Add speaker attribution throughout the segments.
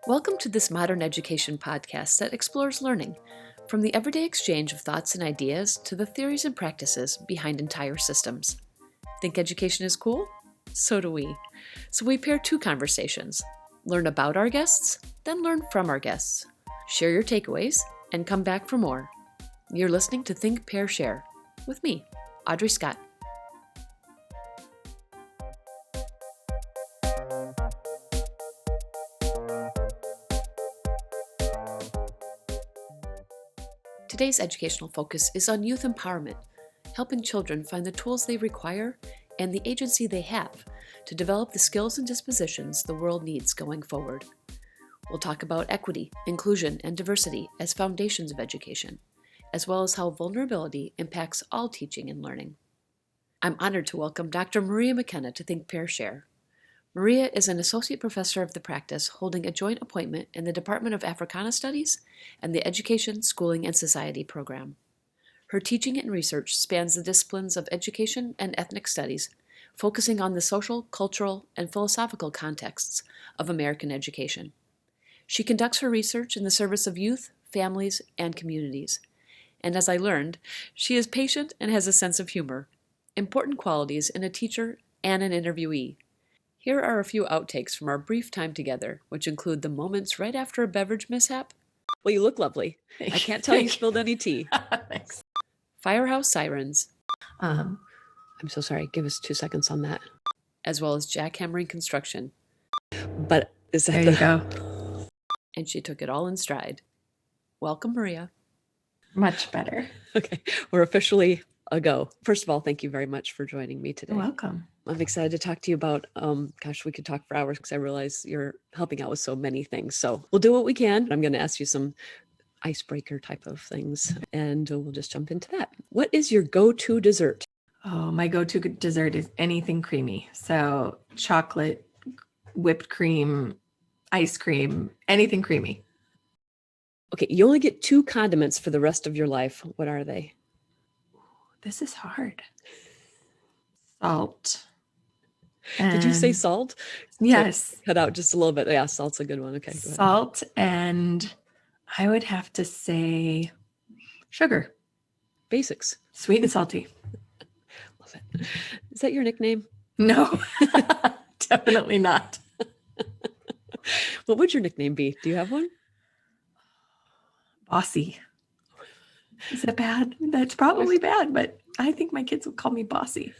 Speaker 1: Welcome to this Modern Education podcast that explores learning, from the everyday exchange of thoughts and ideas to the theories and practices behind entire systems. Think education is cool? So do we. So we pair two conversations. Learn about our guests, then learn from our guests. Share your takeaways, and come back for more. You're listening to Think, Pair, Share with me, Audrey Scott. Today's educational focus is on youth empowerment, helping children find the tools they require and the agency they have to develop the skills and dispositions the world needs going forward. We'll talk about equity, inclusion, and diversity as foundations of education, as well as how vulnerability impacts all teaching and learning. I'm honored to welcome Dr. Maria McKenna to Think, Pair, Share. Maria is an associate professor of the practice holding a joint appointment in the Department of Africana Studies and the Education, Schooling, and Society program. Her teaching and research spans the disciplines of education and ethnic studies, focusing on the social, cultural, and philosophical contexts of American education. She conducts her research in the service of youth, families, and communities. And as I learned, she is patient and has a sense of humor, important qualities in a teacher and an interviewee. Here are a few outtakes from our brief time together, which include the moments right after a beverage mishap. Well, you look lovely. I can't tell you spilled any tea.
Speaker 2: Thanks.
Speaker 1: Firehouse sirens.
Speaker 2: I'm
Speaker 1: so sorry. Give us 2 seconds on that. As well as jackhammering construction. But is that
Speaker 2: there you go.
Speaker 1: And she took it all in stride. Welcome, Maria.
Speaker 2: Much better.
Speaker 1: Okay, we're officially a go. First of all, thank you very much for joining me today.
Speaker 2: You're welcome.
Speaker 1: I'm excited to talk to you about, we could talk for hours because I realize you're helping out with so many things. So we'll do what we can. I'm going to ask you some icebreaker type of things, and we'll just jump into that. What is your go-to dessert?
Speaker 2: Oh, my go-to dessert is anything creamy. So chocolate, whipped cream, ice cream, anything creamy.
Speaker 1: Okay, you only get 2 condiments for the rest of your life. What are they?
Speaker 2: This is hard. Salt.
Speaker 1: Did you say salt?
Speaker 2: Yes.
Speaker 1: Cut out just a little bit. Yeah, salt's a good one. Okay.
Speaker 2: Salt, and I would have to say sugar.
Speaker 1: Basics.
Speaker 2: Sweet and salty.
Speaker 1: Love it. Is that your nickname?
Speaker 2: No, definitely not.
Speaker 1: What would your nickname be? Do you have one?
Speaker 2: Bossy. Is it bad? That's probably bad, but I think my kids would call me Bossy.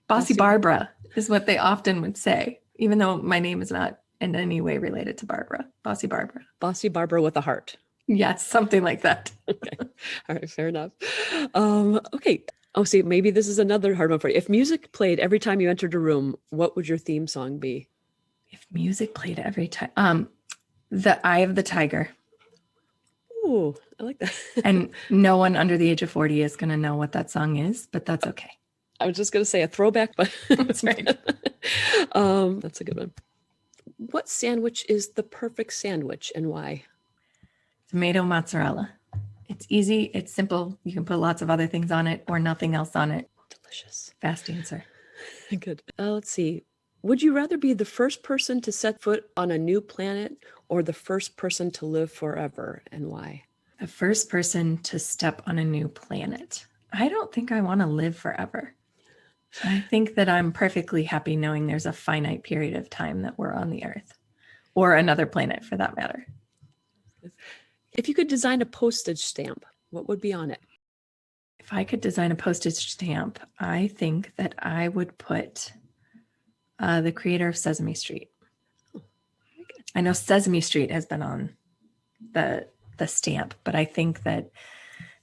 Speaker 2: Bossy Barbara is what they often would say, even though my name is not in any way related to Barbara. Bossy Barbara.
Speaker 1: Bossy Barbara with a heart.
Speaker 2: Yes, something like that.
Speaker 1: Okay. All right, fair enough. Okay. Oh, see, maybe this is another hard one for you. If music played every time you entered a room, what would your theme song be?
Speaker 2: If music played every time, The Eye of the Tiger.
Speaker 1: Ooh, I like that.
Speaker 2: And no one under the age of 40 is going to know what that song is, but that's okay.
Speaker 1: I was just going to say a throwback, but
Speaker 2: that's right.
Speaker 1: That's a good one. What sandwich is the perfect sandwich and why?
Speaker 2: Tomato mozzarella. It's easy. It's simple. You can put lots of other things on it or nothing else on it.
Speaker 1: Delicious.
Speaker 2: Fast answer.
Speaker 1: Good. Let's see. Would you rather be the first person to set foot on a new planet or the first person to live forever, and why?
Speaker 2: The first person to step on a new planet. I don't think I want to live forever. I think that I'm perfectly happy knowing there's a finite period of time that we're on the Earth, or another planet for that matter.
Speaker 1: If you could design a postage stamp, what would be on it?
Speaker 2: If I could design a postage stamp, I think that I would put the creator of Sesame Street. Oh, very good. I know Sesame Street has been on the stamp, but I think that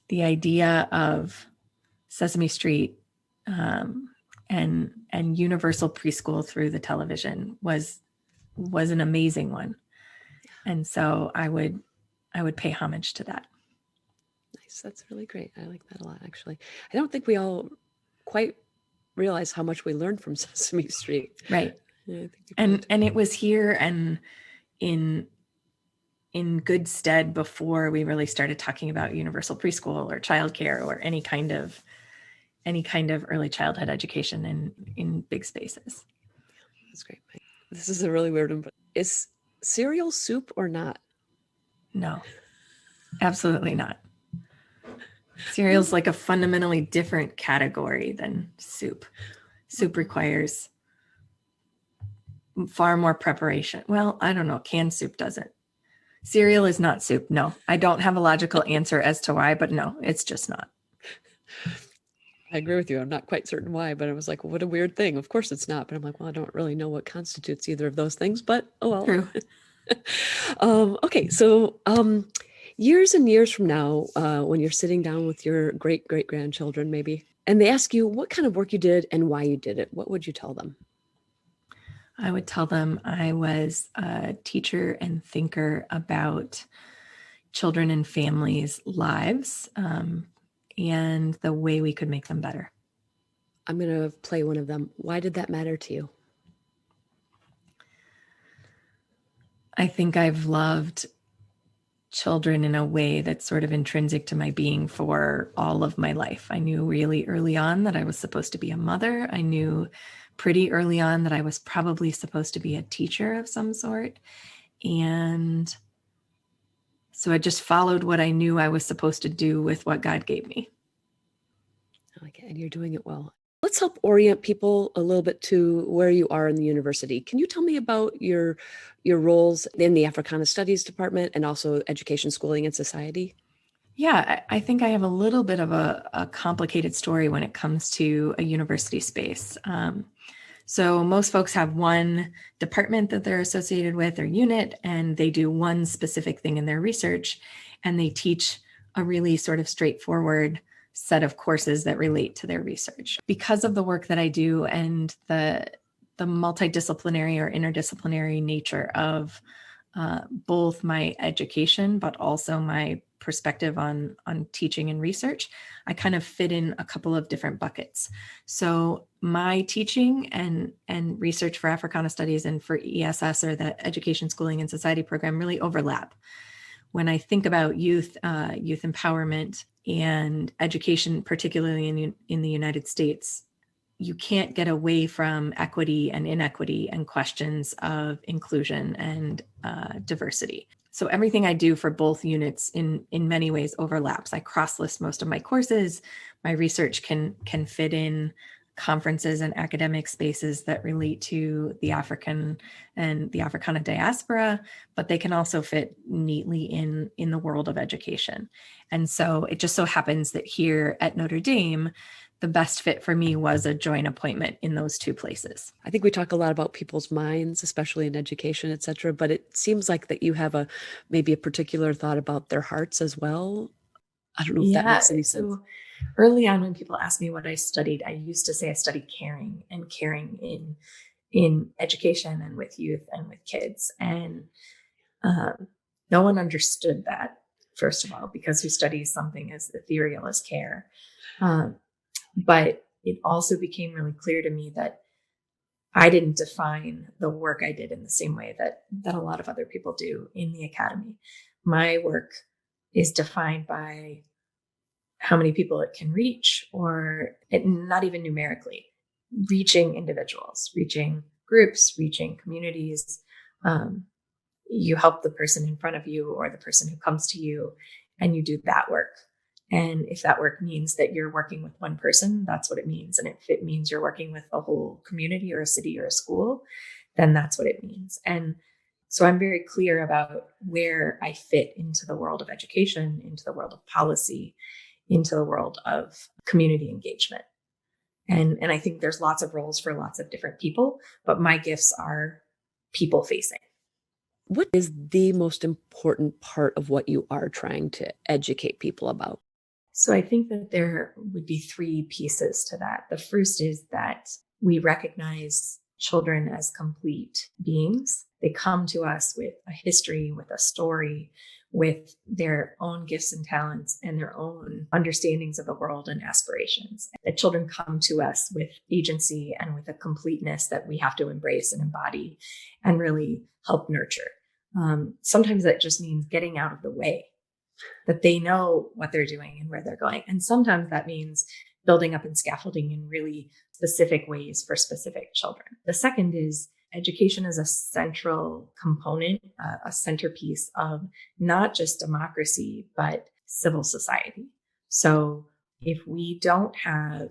Speaker 2: the idea of Sesame Street and universal preschool through the television was an amazing one. And so I would pay homage to that.
Speaker 1: Nice. That's really great. I like that a lot, actually. I don't think we all quite realize how much we learned from Sesame Street.
Speaker 2: Right.
Speaker 1: Yeah,
Speaker 2: and it was here and in good stead before we really started talking about universal preschool or childcare or any kind of any kind of early childhood education in big spaces.
Speaker 1: That's great. This is a really weird one, but is cereal soup or not?
Speaker 2: No, absolutely not. Cereal's like a fundamentally different category than soup. Soup requires far more preparation. Well, I don't know. Canned soup doesn't. Cereal is not soup. No, I don't have a logical answer as to why, but no, it's just not.
Speaker 1: I agree with you. I'm not quite certain why, but I was like, well, what a weird thing. Of course it's not. But I'm like, well, I don't really know what constitutes either of those things, but oh well.
Speaker 2: True.
Speaker 1: Okay. So years and years from now, when you're sitting down with your great-great-grandchildren maybe, and they ask you what kind of work you did and why you did it, what would you tell them?
Speaker 2: I would tell them I was a teacher and thinker about children and families' lives and the way we could make them better.
Speaker 1: I'm going to play one of them. Why did that matter to you?
Speaker 2: I think I've loved children in a way that's sort of intrinsic to my being for all of my life. I knew really early on that I was supposed to be a mother. I knew pretty early on that I was probably supposed to be a teacher of some sort. And so I just followed what I knew I was supposed to do with what God gave me.
Speaker 1: I like it. And you're doing it well. Let's help orient people a little bit to where you are in the university. Can you tell me about your roles in the Africana Studies Department and also Education, Schooling, and Society?
Speaker 2: Yeah, I think I have a little bit of a complicated story when it comes to a university space. So most folks have one department that they're associated with or unit, and they do one specific thing in their research, and they teach a really sort of straightforward set of courses that relate to their research. Because of the work that I do and the multidisciplinary or interdisciplinary nature of both my education, but also my perspective on teaching and research, I kind of fit in a couple of different buckets. So my teaching and research for Africana Studies and for ESS, or the Education, Schooling, and Society program, really overlap. When I think about youth empowerment and education, particularly in the United States, you can't get away from equity and inequity and questions of inclusion and diversity. So everything I do for both units in many ways overlaps. I cross-list most of my courses. My research can fit in conferences and academic spaces that relate to the African and the Africana diaspora, but they can also fit neatly in the world of education. And so it just so happens that here at Notre Dame, the best fit for me was a joint appointment in those two places.
Speaker 1: I think we talk a lot about people's minds, especially in education, et cetera, but it seems like that you have maybe a particular thought about their hearts as well. I don't know if that makes any sense.
Speaker 2: So early on, when people asked me what I studied, I used to say I studied caring in education and with youth and with kids. And no one understood that, first of all, because who studies something as ethereal as care? But it also became really clear to me that I didn't define the work I did in the same way that a lot of other people do in the academy. My work is defined by how many people it can reach, or not even numerically, reaching individuals, reaching groups, reaching communities. You help the person in front of you or the person who comes to you, and you do that work. And if that work means that you're working with one person, that's what it means. And if it means you're working with a whole community or a city or a school, then that's what it means. And so I'm very clear about where I fit into the world of education, into the world of policy, into the world of community engagement. And I think there's lots of roles for lots of different people, but my gifts are people facing.
Speaker 1: What is the most important part of what you are trying to educate people about?
Speaker 2: So I think that there would be three pieces to that. The first is that we recognize children as complete beings. They come to us with a history, with a story, with their own gifts and talents and their own understandings of the world and aspirations. That children come to us with agency and with a completeness that we have to embrace and embody and really help nurture. Sometimes that just means getting out of the way, that they know what they're doing and where they're going. And sometimes that means building up and scaffolding in really specific ways for specific children. The second is education is a central component, a centerpiece of not just democracy, but civil society. So if we don't have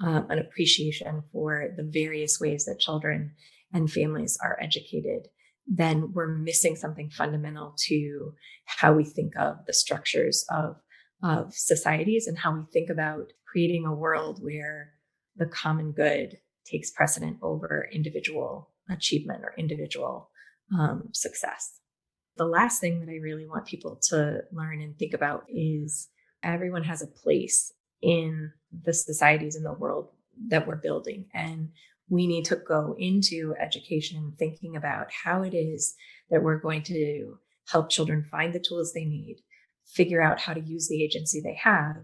Speaker 2: an appreciation for the various ways that children and families are educated, then we're missing something fundamental to how we think of the structures of societies and how we think about creating a world where the common good takes precedent over individual achievement or individual success. The last thing that I really want people to learn and think about is everyone has a place in the societies in the world that we're building. And we need to go into education thinking about how it is that we're going to help children find the tools they need, figure out how to use the agency they have,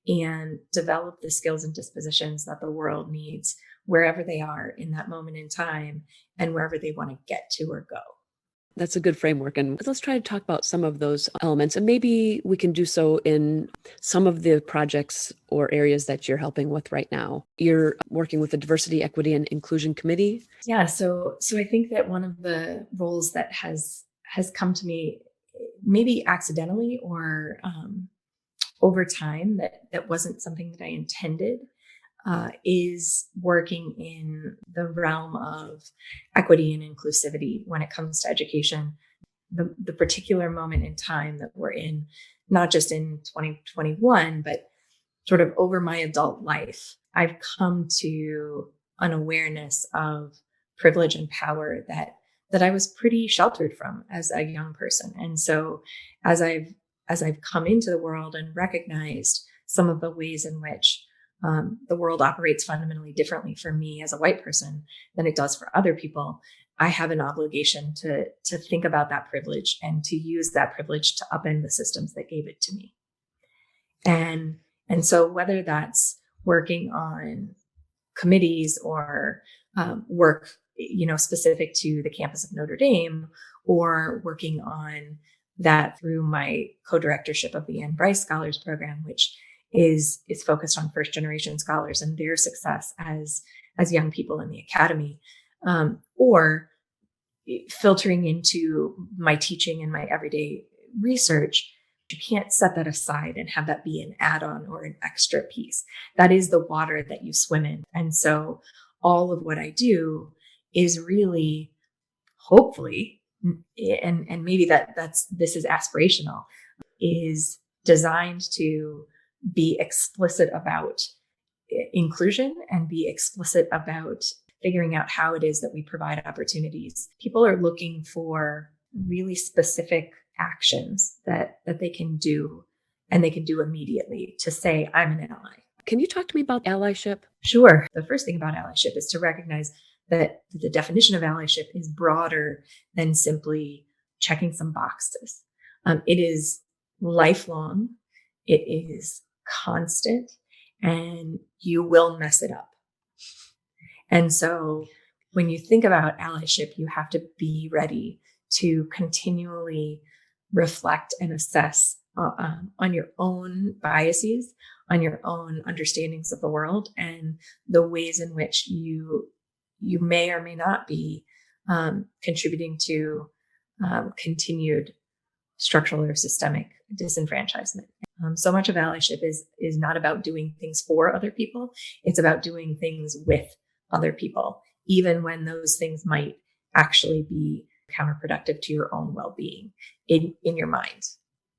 Speaker 2: and develop the skills and dispositions that the world needs wherever they are in that moment in time and wherever they want to get to or go.
Speaker 1: That's a good framework. And let's try to talk about some of those elements. And maybe we can do so in some of the projects or areas that you're helping with right now. You're working with the Diversity, Equity, and Inclusion Committee.
Speaker 2: Yeah. So I think that one of the roles that has come to me, maybe accidentally or over time, that wasn't something that I intended, is working in the realm of equity and inclusivity when it comes to education. The particular moment in time that we're in, not just in 2021, but sort of over my adult life, I've come to an awareness of privilege and power that I was pretty sheltered from as a young person. And so as I've come into the world and recognized some of the ways in which the world operates fundamentally differently for me as a white person than it does for other people, I have an obligation to think about that privilege and to use that privilege to upend the systems that gave it to me. And so whether that's working on committees or work, specific to the campus of Notre Dame, or working on that through my co-directorship of the Ann Bryce Scholars Program, which is focused on first generation scholars and their success as young people in the academy, or filtering into my teaching and my everyday research. You can't set that aside and have that be an add-on or an extra piece. That is the water that you swim in. And so all of what I do is really, hopefully, and maybe this is aspirational, is designed to be explicit about inclusion and be explicit about figuring out how it is that we provide opportunities. People are looking for really specific actions that they can do, and they can do immediately to say, I'm an ally.
Speaker 1: Can you talk to me about allyship?
Speaker 2: Sure. The first thing about allyship is to recognize that the definition of allyship is broader than simply checking some boxes. It is lifelong. It is constant, and you will mess it up. And so when you think about allyship, you have to be ready to continually reflect and assess on your own biases, on your own understandings of the world, and the ways in which you may or may not be contributing to continued structural or systemic disenfranchisement. So much of allyship is not about doing things for other people. It's about doing things with other people, even when those things might actually be counterproductive to your own well-being in your mind.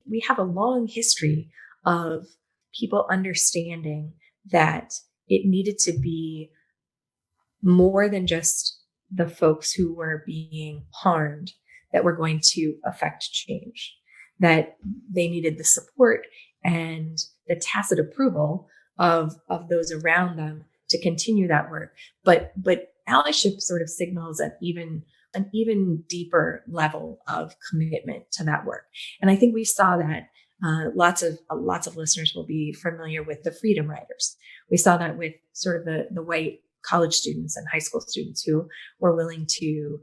Speaker 2: We have a long history of people understanding that it needed to be more than just the folks who were being harmed that were going to affect change, that they needed the support and the tacit approval of those around them to continue that work. But allyship sort of signals an even deeper level of commitment to that work. And I think we saw that lots of listeners will be familiar with the Freedom Riders. We saw that with sort of the white college students and high school students who were willing to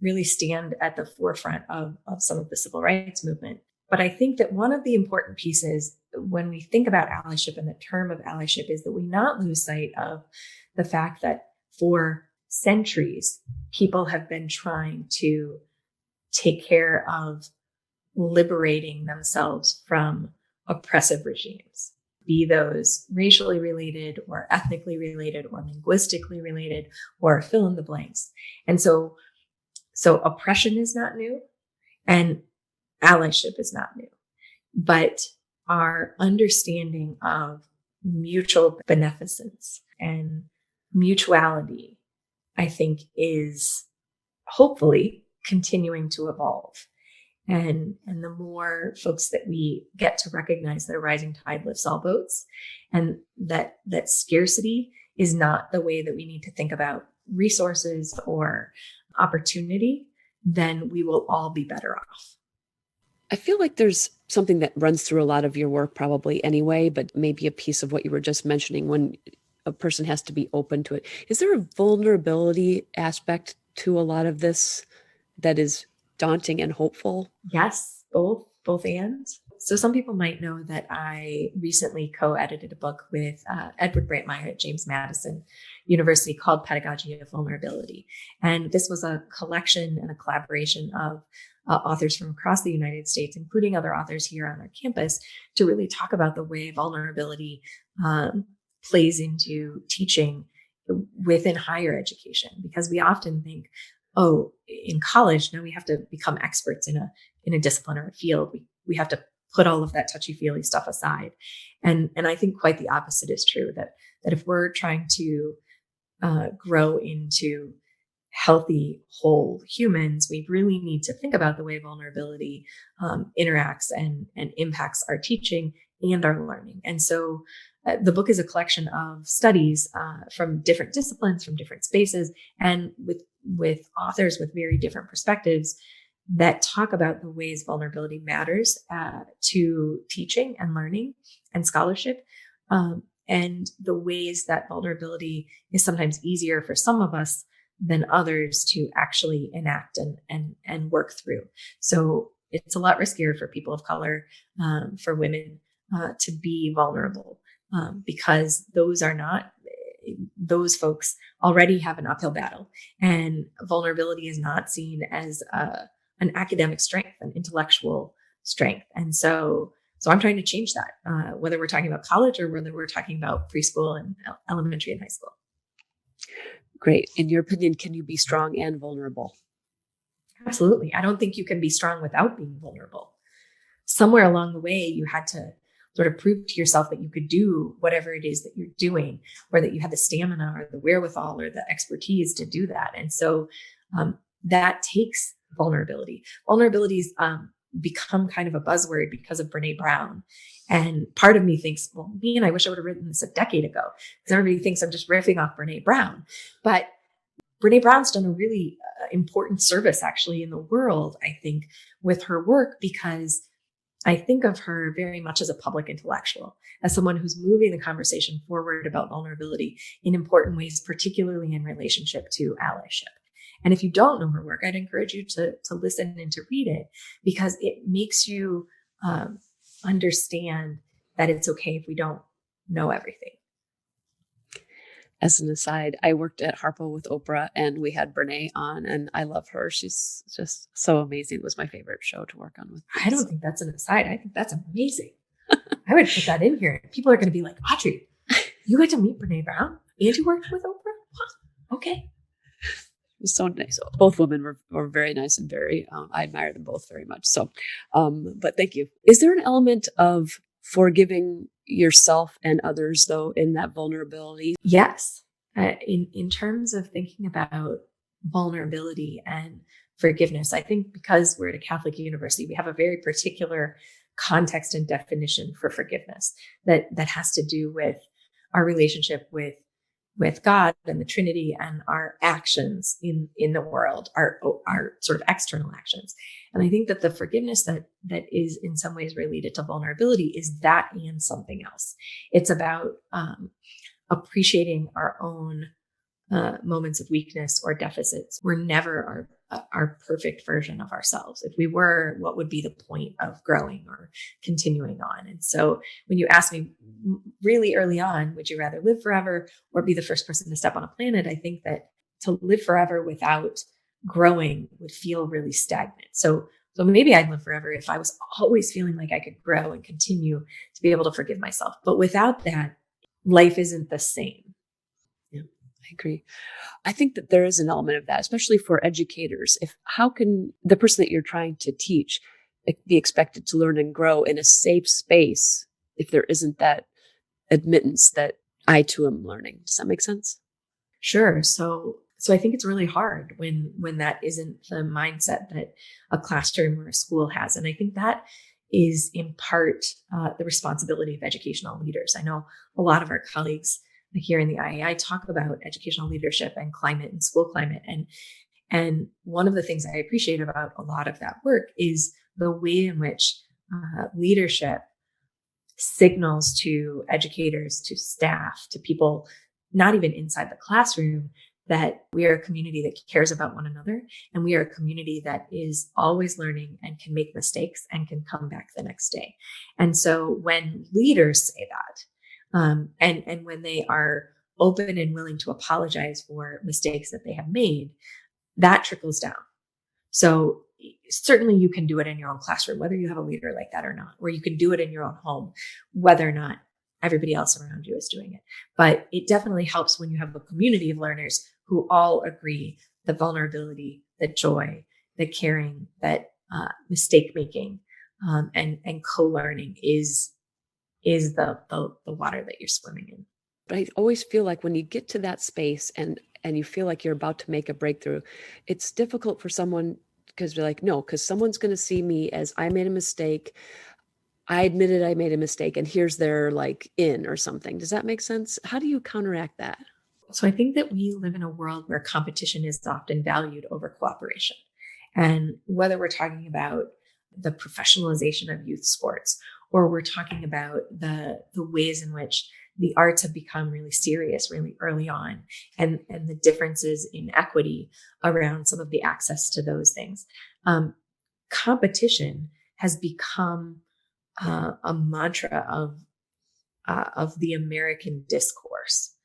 Speaker 2: really stand at the forefront of some of the civil rights movement. But I think that one of the important pieces when we think about allyship and the term of allyship is that we not lose sight of the fact that for centuries, people have been trying to take care of liberating themselves from oppressive regimes, be those racially related or ethnically related or linguistically related or fill in the blanks. And so oppression is not new and allyship is not new, but our understanding of mutual beneficence and mutuality, I think, is hopefully continuing to evolve. And the more folks that we get to recognize that a rising tide lifts all boats, and that scarcity is not the way that we need to think about resources or opportunity, then we will all be better off.
Speaker 1: I feel like there's something that runs through a lot of your work probably anyway, but maybe a piece of what you were just mentioning when a person has to be open to it. Is there a vulnerability aspect to a lot of this that is daunting and hopeful?
Speaker 2: Yes, both and. So some people might know that I recently co-edited a book with Edward Brantmeyer at James Madison University called Pedagogy of Vulnerability. And this was a collection and a collaboration of authors from across the United States, including other authors here on our campus, to really talk about the way vulnerability plays into teaching within higher education. Because we often think, oh, in college, now we have to become experts in a discipline or a field. We have to put all of that touchy-feely stuff aside. And I think quite the opposite is true, that if we're trying to grow into healthy, whole humans, we really need to think about the way vulnerability interacts and impacts our teaching and our learning. And so the book is a collection of studies from different disciplines, from different spaces, and with authors with very different perspectives that talk about the ways vulnerability matters to teaching and learning and scholarship, and the ways that vulnerability is sometimes easier for some of us than others to actually enact and work through. So it's a lot riskier for people of color, for women to be vulnerable, because those folks already have an uphill battle, and vulnerability is not seen as an academic strength, an intellectual strength. And so I'm trying to change that, whether we're talking about college or whether we're talking about preschool and elementary and high school.
Speaker 1: Great. In your opinion, can you be strong and vulnerable?
Speaker 2: Absolutely. I don't think you can be strong without being vulnerable. Somewhere along the way, you had to sort of prove to yourself that you could do whatever it is that you're doing, or that you had the stamina or the wherewithal or the expertise to do that. And so that takes vulnerability. Vulnerabilities become kind of a buzzword because of Brene Brown. And part of me thinks, well, man, I wish I would have written this a decade ago, because everybody thinks I'm just riffing off Brene Brown. But Brene Brown's done a really important service actually in the world, I think, with her work, because I think of her very much as a public intellectual, as someone who's moving the conversation forward about vulnerability in important ways, particularly in relationship to allyship. And if you don't know her work, I'd encourage you to listen and to read it, because it makes you understand that it's okay if we don't know everything.
Speaker 1: As an aside, I worked at Harpo with Oprah, and we had Brene on, and I love her. She's just so amazing. It was my favorite show to work on with.
Speaker 2: I don't think that's an aside. I think that's amazing. I would put that in here. People are going to be like, Audrey, you got to meet Brene Brown and you worked with Oprah? Huh. Okay.
Speaker 1: It was so nice. Both women were very nice and very, I admire them both very much. So, but thank you. Is there an element of forgiving yourself and others, though, in that vulnerability?
Speaker 2: Yes. In terms of thinking about vulnerability and forgiveness, I think because we're at a Catholic university, we have a very particular context and definition for forgiveness that has to do with our relationship with God and the Trinity and our actions in the world, our sort of external actions. And I think that the forgiveness that is in some ways related to vulnerability is that and something else. It's about appreciating our own moments of weakness or deficits. We're never our perfect version of ourselves. If we were, what would be the point of growing or continuing on? And so when you ask me really early on, would you rather live forever or be the first person to step on a planet? I think that to live forever without growing would feel really stagnant. So maybe I'd live forever if I was always feeling like I could grow and continue to be able to forgive myself. But without that, life isn't the same.
Speaker 1: Yeah, I agree. I think that there is an element of that, especially for educators. How can the person that you're trying to teach be expected to learn and grow in a safe space if there isn't that admittance that I too am learning? Does that make sense?
Speaker 2: Sure. So I think it's really hard when that isn't the mindset that a classroom or a school has. And I think that is in part the responsibility of educational leaders. I know a lot of our colleagues here in the IAI talk about educational leadership and climate and school climate. And one of the things I appreciate about a lot of that work is the way in which leadership signals to educators, to staff, to people, not even inside the classroom, that we are a community that cares about one another. And we are a community that is always learning and can make mistakes and can come back the next day. And so when leaders say that, and when they are open and willing to apologize for mistakes that they have made, that trickles down. So certainly you can do it in your own classroom, whether you have a leader like that or not, or you can do it in your own home, whether or not everybody else around you is doing it. But it definitely helps when you have a community of learners who all agree that vulnerability, that joy, that caring, that mistake making, and co-learning is the water that you're swimming in.
Speaker 1: But I always feel like when you get to that space and you feel like you're about to make a breakthrough, it's difficult for someone because you're like, no, because someone's going to see me as I made a mistake. I admitted I made a mistake and here's their like in or something. Does that make sense? How do you counteract that?
Speaker 2: So I think that we live in a world where competition is often valued over cooperation. And whether we're talking about the professionalization of youth sports, or we're talking about the ways in which the arts have become really serious really early on, and the differences in equity around some of the access to those things. Competition has become a mantra of the American discourse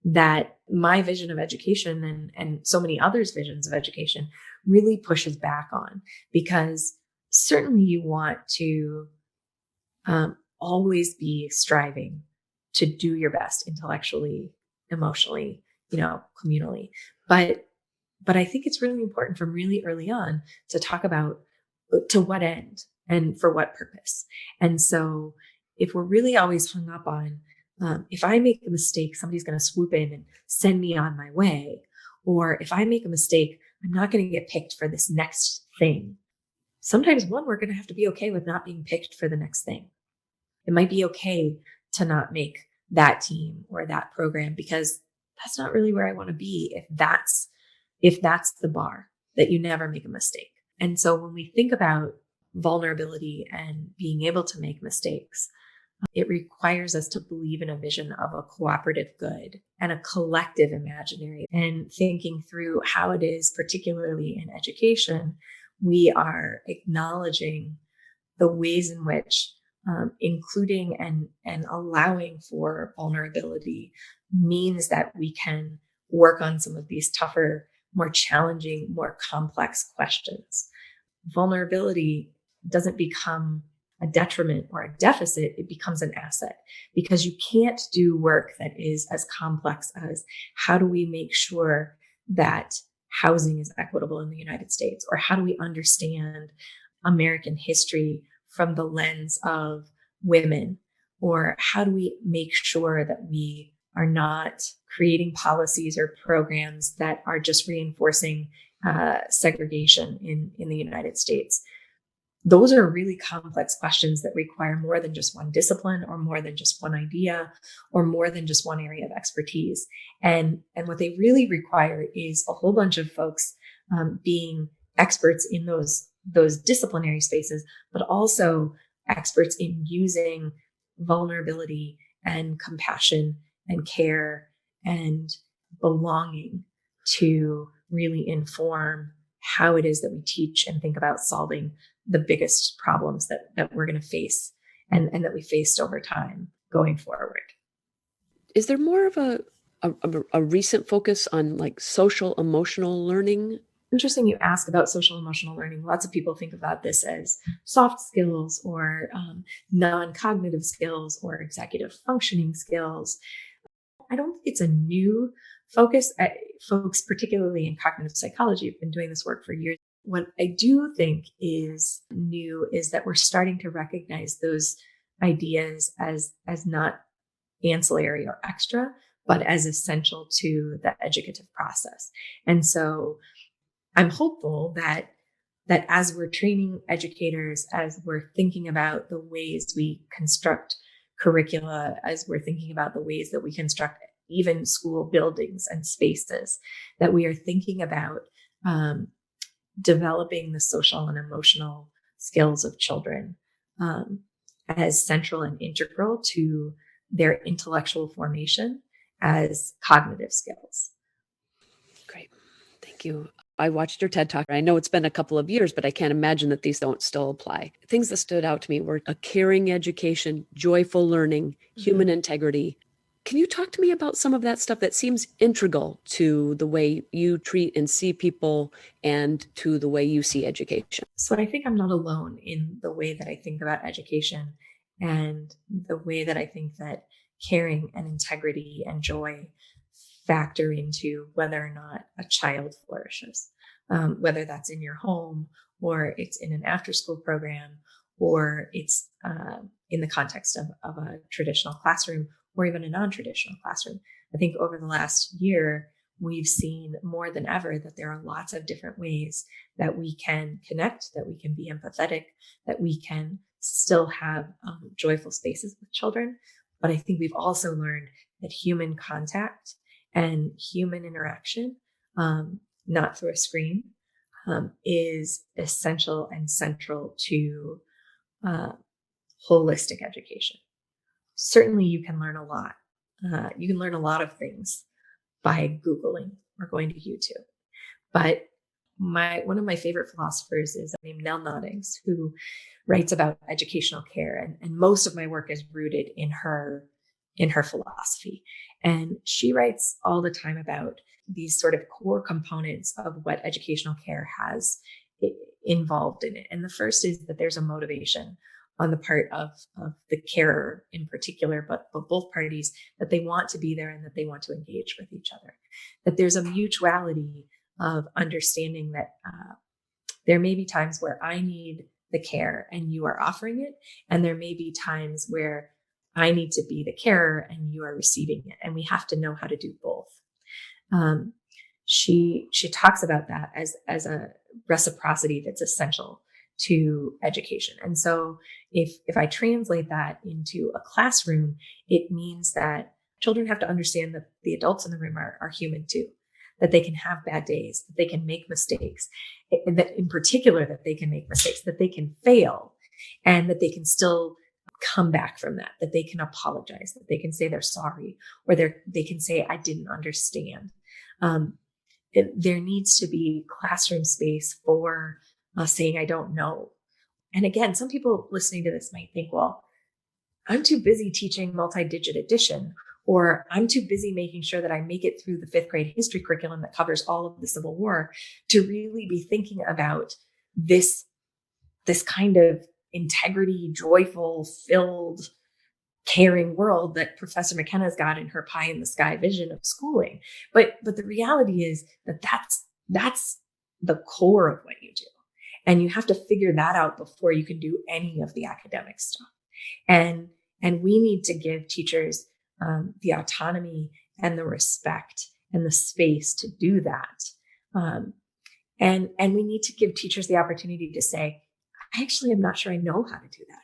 Speaker 2: that my vision of education and so many others' visions of education really pushes back on, because certainly you want to always be striving to do your best intellectually, emotionally, communally. But I think it's really important from really early on to talk about to what end and for what purpose. And so if we're really always hung up on, if I make a mistake, somebody's going to swoop in and send me on my way. Or if I make a mistake, I'm not going to get picked for this next thing. Sometimes we're going to have to be okay with not being picked for the next thing. It might be okay to not make that team or that program because that's not really where I want to be if that's the bar, that you never make a mistake. And so when we think about vulnerability and being able to make mistakes, it requires us to believe in a vision of a cooperative good and a collective imaginary, and thinking through how it is, particularly in education, we are acknowledging the ways in which including and allowing for vulnerability means that we can work on some of these tougher, more challenging, more complex questions. Vulnerability doesn't become a detriment or a deficit, it becomes an asset, because you can't do work that is as complex as how do we make sure that housing is equitable in the United States, or how do we understand American history from the lens of women, or how do we make sure that we are not creating policies or programs that are just reinforcing segregation in the United States. Those are really complex questions that require more than just one discipline, or more than just one idea, or more than just one area of expertise. And what they really require is a whole bunch of folks being experts in those disciplinary spaces, but also experts in using vulnerability and compassion and care and belonging to really inform how it is that we teach and think about solving the biggest problems that we're going to face and that we faced over time going forward.
Speaker 1: Is there more of a recent focus on like social emotional learning?
Speaker 2: Interesting you ask about social emotional learning. Lots of people think about this as soft skills or non-cognitive skills or executive functioning skills. I don't think it's a new focus. Folks, particularly in cognitive psychology, have been doing this work for years. What I do think is new is that we're starting to recognize those ideas as not ancillary or extra, but as essential to the educative process. And so I'm hopeful that as we're training educators, as we're thinking about the ways we construct curricula, as we're thinking about the ways that we construct even school buildings and spaces, that we are thinking about developing the social and emotional skills of children as central and integral to their intellectual formation as cognitive skills.
Speaker 1: Great. Thank you. I watched your TED Talk. I know it's been a couple of years, but I can't imagine that these don't still apply. Things that stood out to me were a caring education, joyful learning, human integrity. Can you talk to me about some of that stuff that seems integral to the way you treat and see people and to the way you see education?
Speaker 2: So I think I'm not alone in the way that I think about education and the way that I think that caring and integrity and joy factor into whether or not a child flourishes, whether that's in your home or it's in an after-school program or it's in the context of a traditional classroom or even a non-traditional classroom. I think over the last year, we've seen more than ever that there are lots of different ways that we can connect, that we can be empathetic, that we can still have joyful spaces with children. But I think we've also learned that human contact and human interaction, not through a screen, is essential and central to holistic education. Certainly, you can learn a lot. You can learn a lot of things by Googling or going to YouTube. But one of my favorite philosophers is named Nell Noddings, who writes about educational care, and most of my work is rooted in her philosophy. And she writes all the time about these sort of core components of what educational care has involved in it. And the first is that there's a motivation on the part of the carer in particular, but both parties, that they want to be there and that they want to engage with each other. That there's a mutuality of understanding that there may be times where I need the care and you are offering it, and there may be times where I need to be the carer and you are receiving it, and we have to know how to do both. She talks about that as a reciprocity that's essential to education. And so if I translate that into a classroom, it means that children have to understand that the adults in the room are human too, that they can have bad days, that they can make mistakes, that in particular, that they can make mistakes, that they can fail, and that they can still come back from that they can apologize, that they can say they're sorry, or they can say, I didn't understand. There needs to be classroom space for saying, I don't know. And again, some people listening to this might think, well, I'm too busy teaching multi-digit addition, or I'm too busy making sure that I make it through the 5th grade history curriculum that covers all of the Civil War to really be thinking about this kind of integrity, joyful, filled, caring world that Professor McKenna's got in her pie in the sky vision of schooling. But the reality is that's the core of what you do. And you have to figure that out before you can do any of the academic stuff. And we need to give teachers the autonomy and the respect and the space to do that. And we need to give teachers the opportunity to say, I actually am not sure I know how to do that.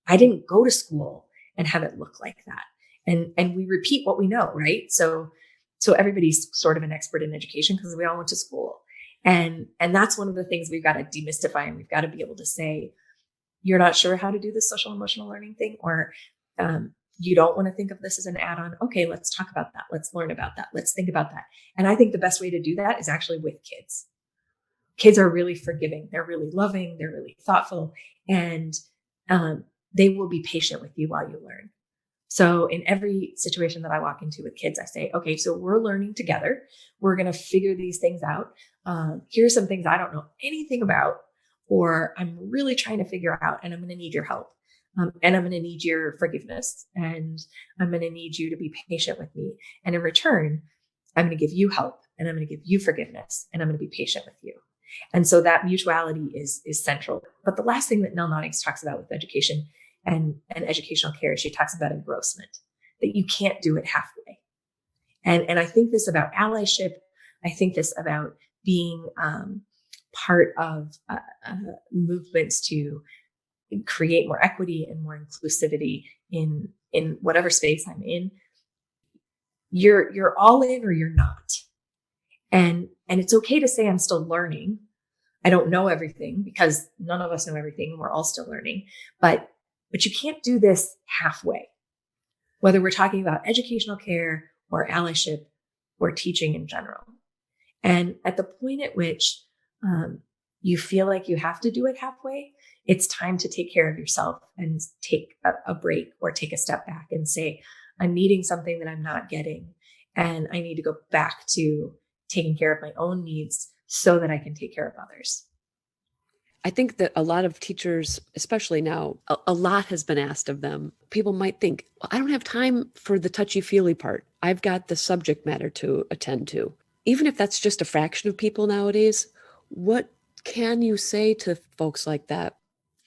Speaker 2: I didn't go to school and have it look like that. And we repeat what we know, right? So everybody's sort of an expert in education because we all went to school. And that's one of the things we've got to demystify, and we've got to be able to say, you're not sure how to do this social emotional learning thing, or
Speaker 3: You don't want to think of this as an add-on. Okay, let's talk about that. Let's learn about that. Let's think about that. And I think the best way to do that is actually with kids. Kids are really forgiving. They're really loving. They're really thoughtful. And they will be patient with you while you learn. So in every situation that I walk into with kids, I say, okay, so we're learning together. We're going to figure these things out. Here's some things I don't know anything about, or I'm really trying to figure out, and I'm going to need your help. And I'm going to need your forgiveness, and I'm going to need you to be patient with me. And in return, I'm going to give you help, and I'm going to give you forgiveness, and I'm going to be patient with you. And so that mutuality is central. But the last thing that Nell Noddings talks about with education and educational care, she talks about engrossment, that you can't do it halfway. And I think this about allyship. I think this about being part of movements to create more equity and more inclusivity in whatever space I'm in. You're all in or you're not. And it's okay to say I'm still learning. I don't know everything, because none of us know everything. We're all still learning, but you can't do this halfway, whether we're talking about educational care or allyship or teaching in general. And at the point at which you feel like you have to do it halfway, it's time to take care of yourself and take a break or take a step back and say, I'm needing something that I'm not getting. And I need to go back to taking care of my own needs so that I can take care of others.
Speaker 1: I think that a lot of teachers, especially now, a lot has been asked of them. People might think, well, I don't have time for the touchy-feely part. I've got the subject matter to attend to. Even if that's just a fraction of people nowadays, what can you say to folks like that?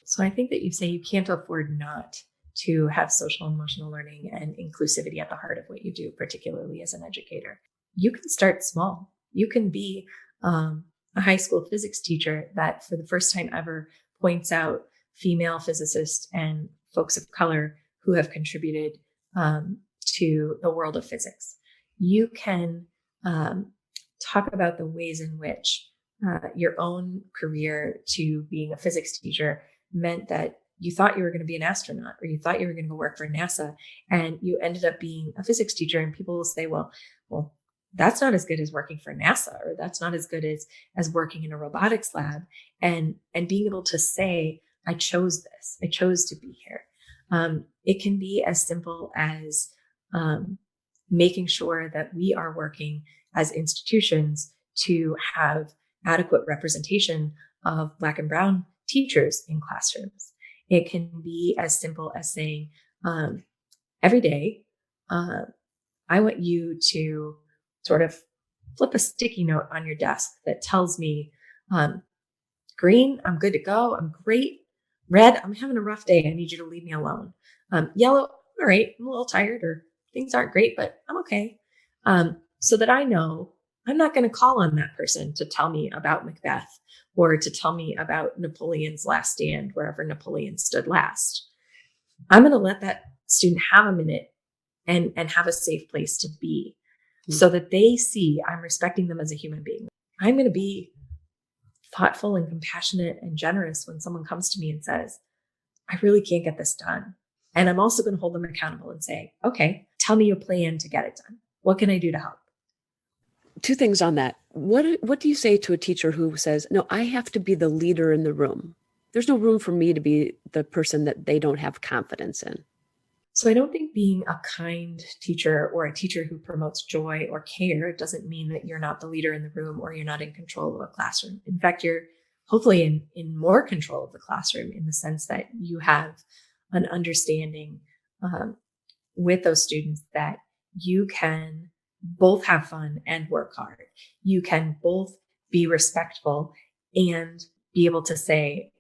Speaker 3: So I think that you say you can't afford not to have social emotional learning and inclusivity at the heart of what you do, particularly as an educator. You can start small. You can be a high school physics teacher that for the first time ever points out female physicists and folks of color who have contributed to the world of physics. You can talk about the ways in which your own career to being a physics teacher meant that you thought you were going to be an astronaut, or you thought you were going to go work for NASA, and you ended up being a physics teacher. And people will say, well, that's not as good as working for NASA, or that's not as good as working in a robotics lab. And being able to say, I chose this, I chose to be here. It can be as simple as making sure that we are working as institutions to have adequate representation of Black and Brown teachers in classrooms. It can be as simple as saying, every day, I want you to sort of flip a sticky note on your desk that tells me, green, I'm good to go. I'm great. Red, I'm having a rough day. I need you to leave me alone. Yellow, all right, I'm a little tired, or things aren't great, but I'm okay. So that I know I'm not going to call on that person to tell me about Macbeth or to tell me about Napoleon's last stand, wherever Napoleon stood last. I'm going to let that student have a minute and have a safe place to be, so that they see I'm respecting them as a human being. I'm going to be thoughtful and compassionate and generous when someone comes to me and says, I really can't get this done. And I'm also going to hold them accountable and say, okay, tell me a plan to get it done. What can I do to help?
Speaker 1: Two things on that. What do you say to a teacher who says, no, I have to be the leader in the room? There's no room for me to be the person that they don't have confidence in.
Speaker 3: So I don't think being a kind teacher or a teacher who promotes joy or care doesn't mean that you're not the leader in the room or you're not in control of a classroom. In fact, you're hopefully in more control of the classroom, in the sense that you have an understanding with those students that you can both have fun and work hard. You can both be respectful and be able to say,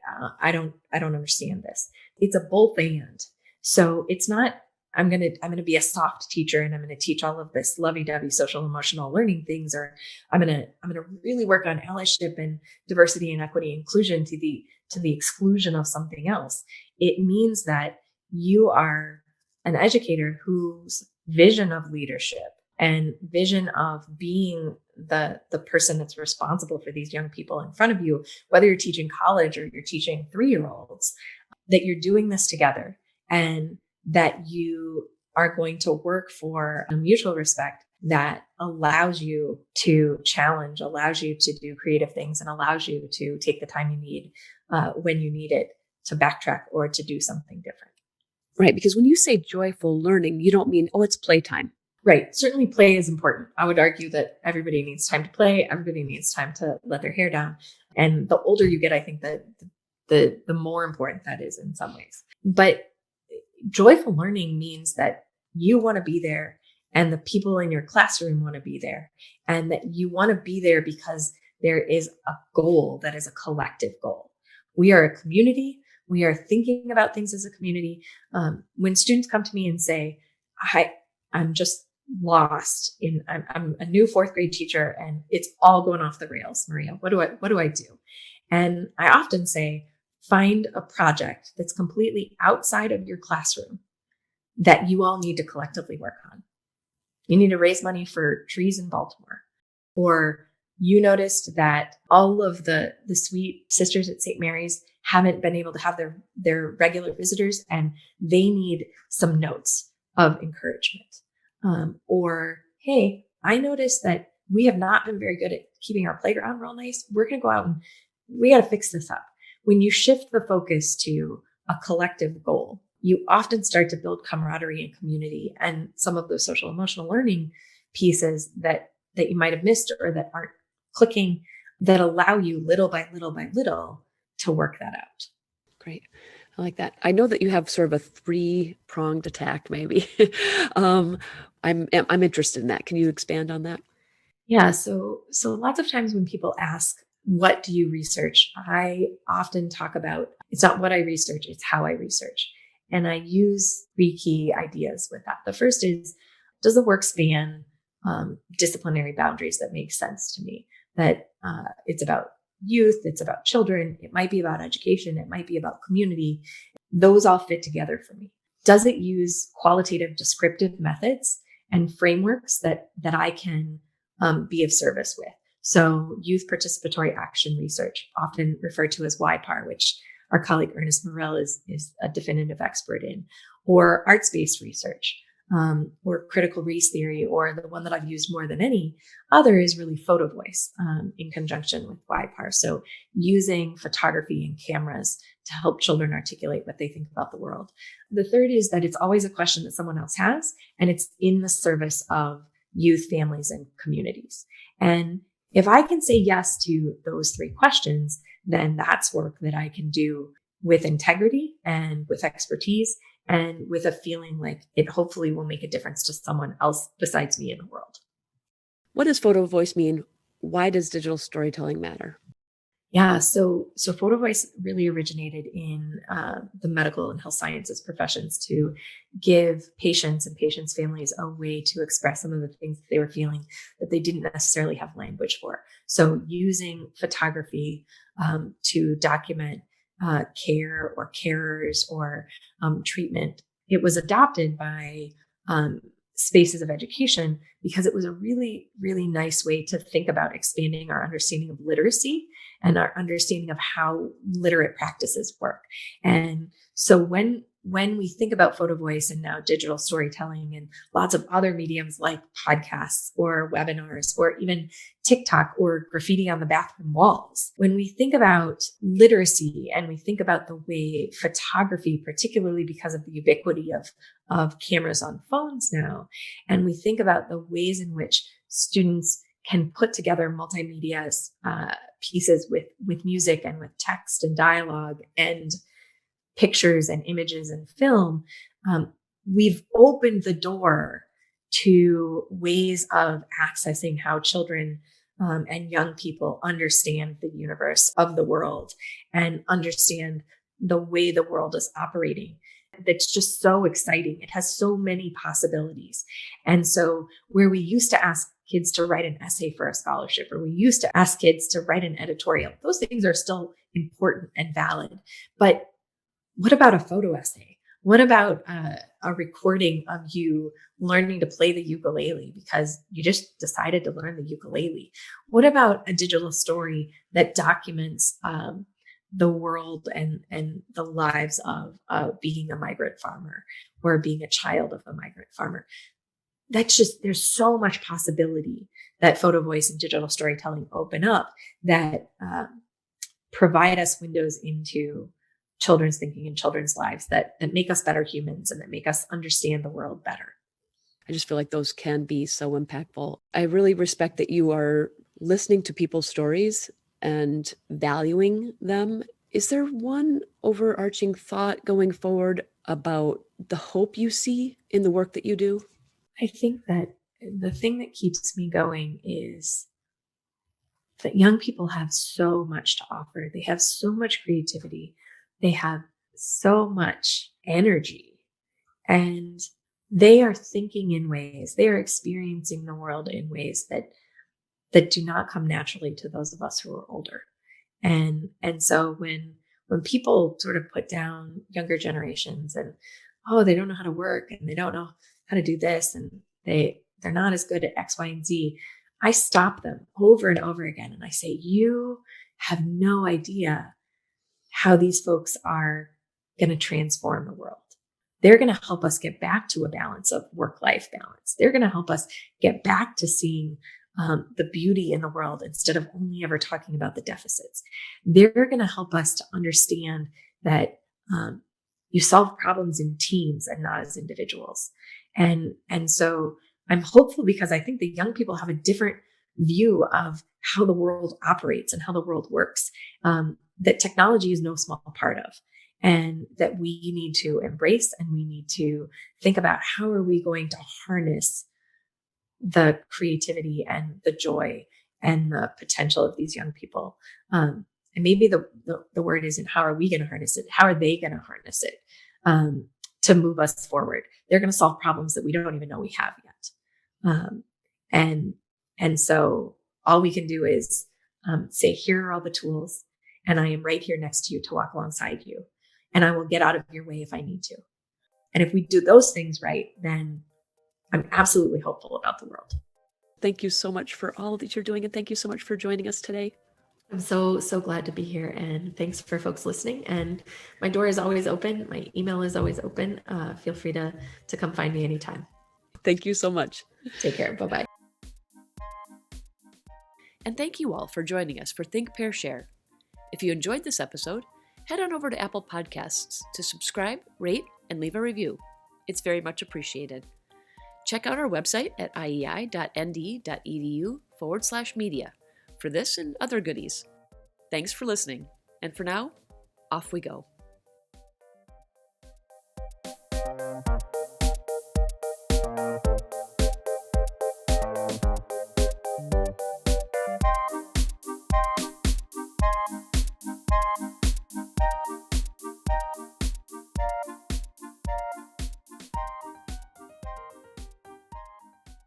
Speaker 3: I don't understand this. It's a both and. So it's not, I'm going to be a soft teacher and I'm going to teach all of this lovey-dovey social emotional learning things, or I'm going to really work on allyship and diversity and equity and inclusion to the exclusion of something else. It means that you are an educator whose vision of leadership and vision of being the person that's responsible for these young people in front of you, whether you're teaching college or you're teaching 3-year-olds, that you're doing this together, and that you are going to work for a mutual respect that allows you to challenge, allows you to do creative things, and allows you to take the time you need when you need it to backtrack or to do something different.
Speaker 1: Right. Because when you say joyful learning, you don't mean, oh, it's playtime.
Speaker 3: Right. Certainly play is important. I would argue that everybody needs time to play. Everybody needs time to let their hair down. And the older you get, I think that the more important that is in some ways. But joyful learning means that you want to be there and the people in your classroom want to be there, and that you want to be there because there is a goal that is a collective goal. We are a community. We are thinking about things as a community. When students come to me and say, I'm just lost I'm a new fourth grade teacher and it's all going off the rails, Maria, what do I do? And I often say, find a project that's completely outside of your classroom that you all need to collectively work on. You need to raise money for trees in Baltimore, or you noticed that all of the sweet sisters at St. Mary's haven't been able to have their regular visitors and they need some notes of encouragement. Or, hey, I noticed that we have not been very good at keeping our playground real nice. We're going to go out and we got to fix this up. When you shift the focus to a collective goal, you often start to build camaraderie and community, and some of those social emotional learning pieces that you might have missed or that aren't clicking, that allow you little by little to work that out.
Speaker 1: Great. I like that. I know that you have sort of a 3-pronged attack, maybe. I'm interested in that. Can you expand on that?
Speaker 3: Yeah. So lots of times when people ask, what do you research? I often talk about, it's not what I research, it's how I research. And I use 3 key ideas with that. The first is, does the work span disciplinary boundaries that make sense to me? That it's about youth, it's about children, it might be about education, it might be about community. Those all fit together for me. Does it use qualitative descriptive methods and frameworks that I can be of service with? So youth participatory action research, often referred to as YPAR, which our colleague Ernest Morel is a definitive expert in, or arts-based research, or critical race theory, or the one that I've used more than any other is really Photovoice in conjunction with YPAR. So using photography and cameras to help children articulate what they think about the world. The third is that it's always a question that someone else has, and it's in the service of youth, families, and communities. And if I can say yes to those 3 questions, then that's work that I can do with integrity and with expertise and with a feeling like it hopefully will make a difference to someone else besides me in the world.
Speaker 1: What does Photovoice mean? Why does digital storytelling matter?
Speaker 3: Yeah, so Photovoice really originated in the medical and health sciences professions to give patients and patients' families a way to express some of the things that they were feeling that they didn't necessarily have language for. So using photography to document care or carers or treatment, it was adopted by spaces of education because it was a really, really nice way to think about expanding our understanding of literacy and our understanding of how literate practices work. And so when we think about Photovoice and now digital storytelling and lots of other mediums like podcasts or webinars or even TikTok or graffiti on the bathroom walls, when we think about literacy and we think about the way photography, particularly because of the ubiquity of cameras on phones now, and we think about the ways in which students can put together multimedia pieces with music and with text and dialogue and pictures and images and film, we've opened the door to ways of accessing how children and young people understand the universe of the world and understand the way the world is operating. That's just so exciting. It has so many possibilities. And so where we used to ask kids to write an essay for a scholarship, or we used to ask kids to write an editorial, those things are still important and valid. But what about a photo essay? What about a recording of you learning to play the ukulele because you just decided to learn the ukulele? What about a digital story that documents the world and the lives of being a migrant farmer or being a child of a migrant farmer. That's just, there's so much possibility that photo voice and digital storytelling open up that provide us windows into children's thinking and children's lives that make us better humans and that make us understand the world better.
Speaker 1: I just feel like those can be so impactful. I really respect that you are listening to people's stories and valuing them. Is there one overarching thought going forward about the hope you see in the work that you do?
Speaker 3: I think that the thing that keeps me going is that young people have so much to offer. They have so much creativity. They have so much energy, and they are thinking in ways, they are experiencing the world in ways that do not come naturally to those of us who are older. And so when people sort of put down younger generations and, oh, they don't know how to work and they don't know how to do this and they're not as good at X, Y, and Z, I stop them over and over again. And I say, you have no idea how these folks are going to transform the world. They're going to help us get back to a balance of work-life balance. They're going to help us get back to seeing the beauty in the world instead of only ever talking about the deficits. They're going to help us to understand that you solve problems in teams and not as individuals. And so I'm hopeful because I think the young people have a different view of how the world operates and how the world works, that technology is no small part of, and that we need to embrace and we need to think about how are we going to harness the creativity and the joy and the potential of these young people. And maybe the word isn't how are we going to harness it? How are they going to harness it to move us forward? They're going to solve problems that we don't even know we have yet. And so all we can do is say, here are all the tools, and I am right here next to you to walk alongside you, and I will get out of your way if I need to. And if we do those things right, then I'm absolutely hopeful about the world.
Speaker 1: Thank you so much for all that you're doing, and thank you so much for joining us today.
Speaker 3: I'm so glad to be here, and thanks for folks listening. And my door is always open. My email is always open. Feel free to come find me anytime.
Speaker 1: Thank you so much.
Speaker 3: Take care. Bye-bye.
Speaker 1: And thank you all for joining us for Think, Pair, Share. If you enjoyed this episode, head on over to Apple Podcasts to subscribe, rate, and leave a review. It's very much appreciated. Check out our website at iei.nd.edu/media for this and other goodies. Thanks for listening, and for now, off we go.